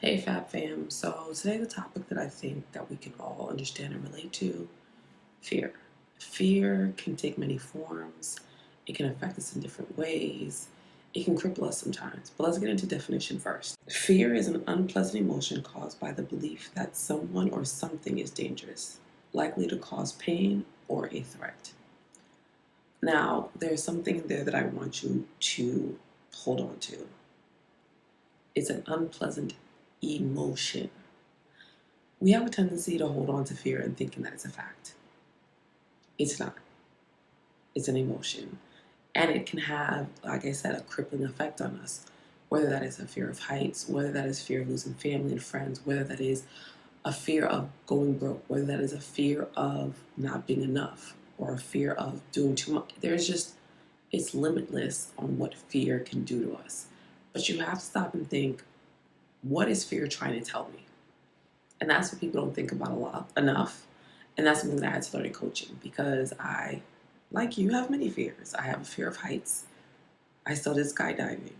Hey Fab Fam. So today the topic that I think that we can all understand and relate to, fear. Fear can take many forms. It can affect us in different ways. It can cripple us sometimes. But let's get into definition first. Fear is an unpleasant emotion caused by the belief that someone or something is dangerous, likely to cause pain or a threat. Now, there's something there that I want you to hold on to. It's an unpleasant emotion. We have a tendency to hold on to fear and thinking that it's a fact. It's not. It's an emotion. And it can have, like I said, a crippling effect on us. Whether that is a fear of heights, whether that is fear of losing family and friends, whether that is a fear of going broke, whether that is a fear of not being enough, or a fear of doing too much. It's limitless on what fear can do to us. But you have to stop and think, what is fear trying to tell me? And that's what people don't think about enough. And that's something that I had to learn in coaching because I, like you, have many fears. I have a fear of heights. I still did skydiving.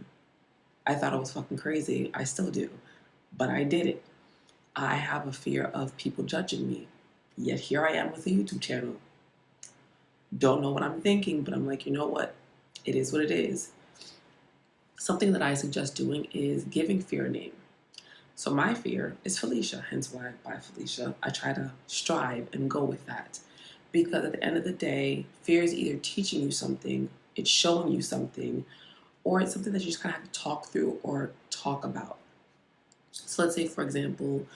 I thought I was fucking crazy. I still do. But I did it. I have a fear of people judging me. Yet here I am with a YouTube channel. Don't know what I'm thinking, but I'm like, you know what? It is what it is. Something that I suggest doing is giving fear a name. So my fear is Felicia, hence why by Felicia, I try to strive and go with that. Because at the end of the day, fear is either teaching you something, it's showing you something, or it's something that you just kind of have to talk through or talk about. So let's say, for example,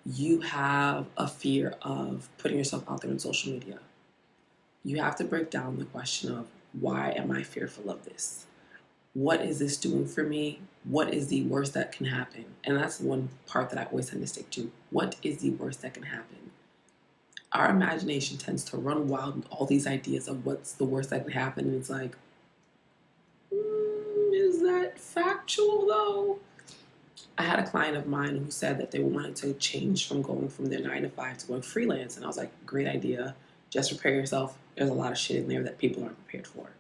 you have a fear of putting yourself out there on social media. You have to break down the question of, why am I fearful of this? What is this doing for me? What is the worst that can happen? And that's one part that I always tend to stick to. What is the worst that can happen? Our imagination tends to run wild with all these ideas of what's the worst that can happen. And it's like, is that factual though? I had a client of mine who said that they wanted to change from going from their 9 to 5 to going freelance. And I was like, great idea. Just prepare yourself. There's a lot of shit in there that people aren't prepared for.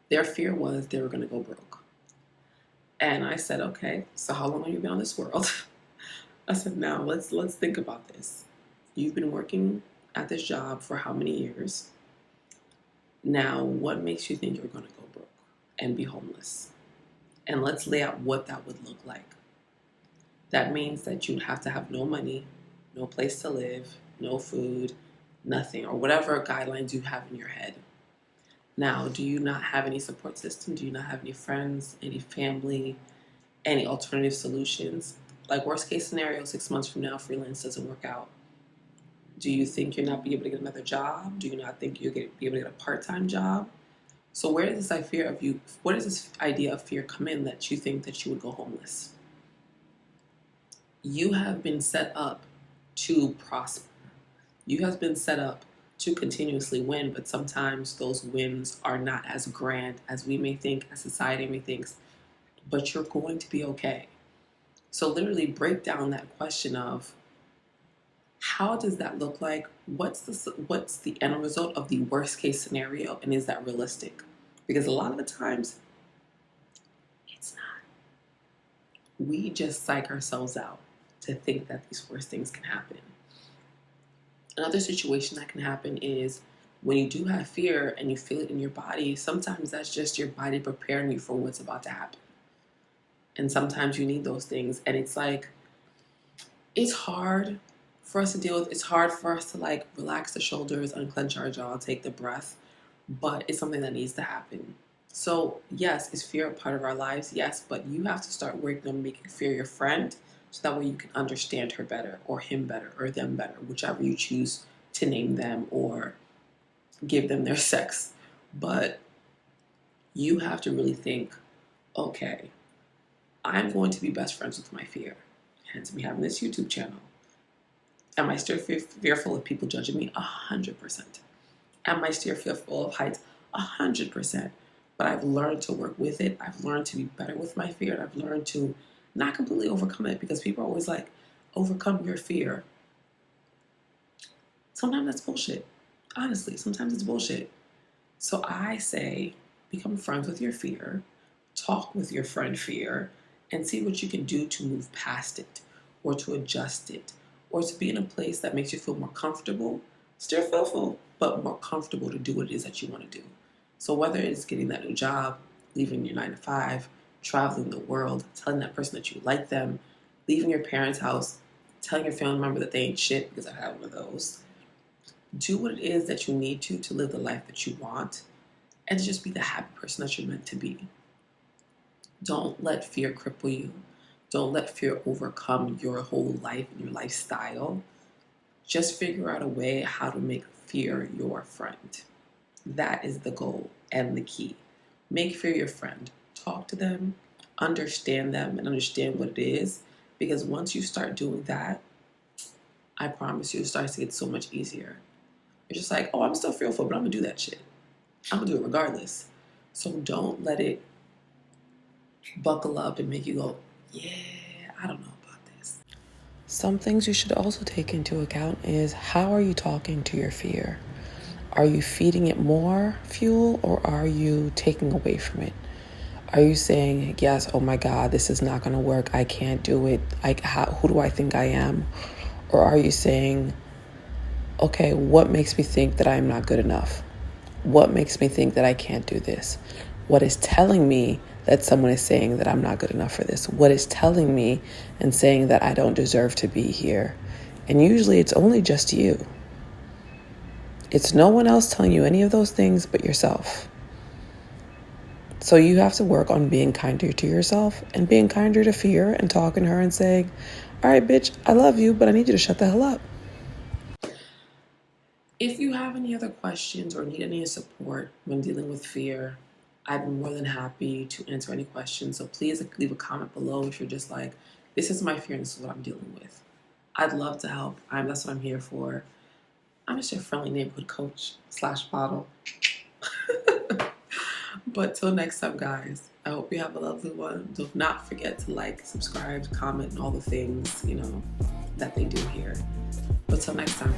Their fear was they were going to go broke. And I said, okay, so how long have you been on this world? I said, now let's think about this. You've been working at this job for how many years? Now, what makes you think you're going to go broke and be homeless? And let's lay out what that would look like. That means that you'd have to have no money, no place to live, no food, nothing, or whatever guidelines you have in your head. Now, do you not have any support system? Do you not have any friends, any family, any alternative solutions? Like worst case scenario, 6 months from now, freelance doesn't work out. Do you think you'll not be able to get another job? Do you not think you'll be able to get a part-time job? So where does this idea of fear come in that you think that you would go homeless? You have been set up to prosper. You have been set up to continuously win, but sometimes those wins are not as grand as we may think, as society may think, but you're going to be okay. So literally break down that question of, how does that look like? What's the end result of the worst case scenario, and is that realistic? Because a lot of the times, it's not. We just psych ourselves out to think that these worst things can happen. Another situation that can happen is when you do have fear and you feel it in your body, sometimes that's just your body preparing you for what's about to happen. And sometimes you need those things. And it's like, it's hard for us to deal with. It's hard for us to like relax the shoulders, unclench our jaw, take the breath. But it's something that needs to happen. So yes, is fear a part of our lives? Yes, but you have to start working on making fear your friend, so that way you can understand her better, or him better, or them better, whichever you choose to name them or give them their sex. But you have to really think, okay, I'm going to be best friends with my fear, hence me having this YouTube channel. Am I still fearful of people judging me? 100%. Am I still fearful of heights? 100%. But I've learned to work with it. I've learned to be better with my fear. And I've learned to not completely overcome it, because people are always like, overcome your fear. Sometimes that's bullshit. Honestly, sometimes it's bullshit. So I say, become friends with your fear, talk with your friend fear, and see what you can do to move past it or to adjust it or to be in a place that makes you feel more comfortable, still fearful, but more comfortable to do what it is that you want to do. So whether it's getting that new job, leaving your 9 to 5, traveling the world, telling that person that you like them, leaving your parents' house, telling your family member that they ain't shit, because I've had one of those. Do what it is that you need to live the life that you want and to just be the happy person that you're meant to be. Don't let fear cripple you. Don't let fear overcome your whole life and your lifestyle. Just figure out a way how to make fear your friend. That is the goal and the key. Make fear your friend. Talk to them, understand them, and understand what it is. Because once you start doing that, I promise you, it starts to get so much easier. You're just like, oh, I'm still fearful, but I'm gonna do that shit. I'm gonna do it regardless. So don't let it buckle up and make you go, yeah, I don't know about this. Some things you should also take into account is, how are you talking to your fear? Are you feeding it more fuel, or are you taking away from it? Are you saying, yes, oh my God, this is not going to work, I can't do it, who do I think I am? Or are you saying, okay, what makes me think that I'm not good enough? What makes me think that I can't do this? What is telling me that someone is saying that I'm not good enough for this? What is telling me and saying that I don't deserve to be here? And usually it's only just you. It's no one else telling you any of those things but yourself. So you have to work on being kinder to yourself and being kinder to fear, and talking to her and saying, all right, bitch, I love you, but I need you to shut the hell up. If you have any other questions or need any support when dealing with fear, I'd be more than happy to answer any questions. So please leave a comment below if you're just like, this is my fear and this is what I'm dealing with. I'd love to help. That's what I'm here for. I'm just your friendly neighborhood coach / bottle. But till next time, guys, I hope you have a lovely one. Do not forget to like, subscribe, comment, and all the things, that they do here. But till next time.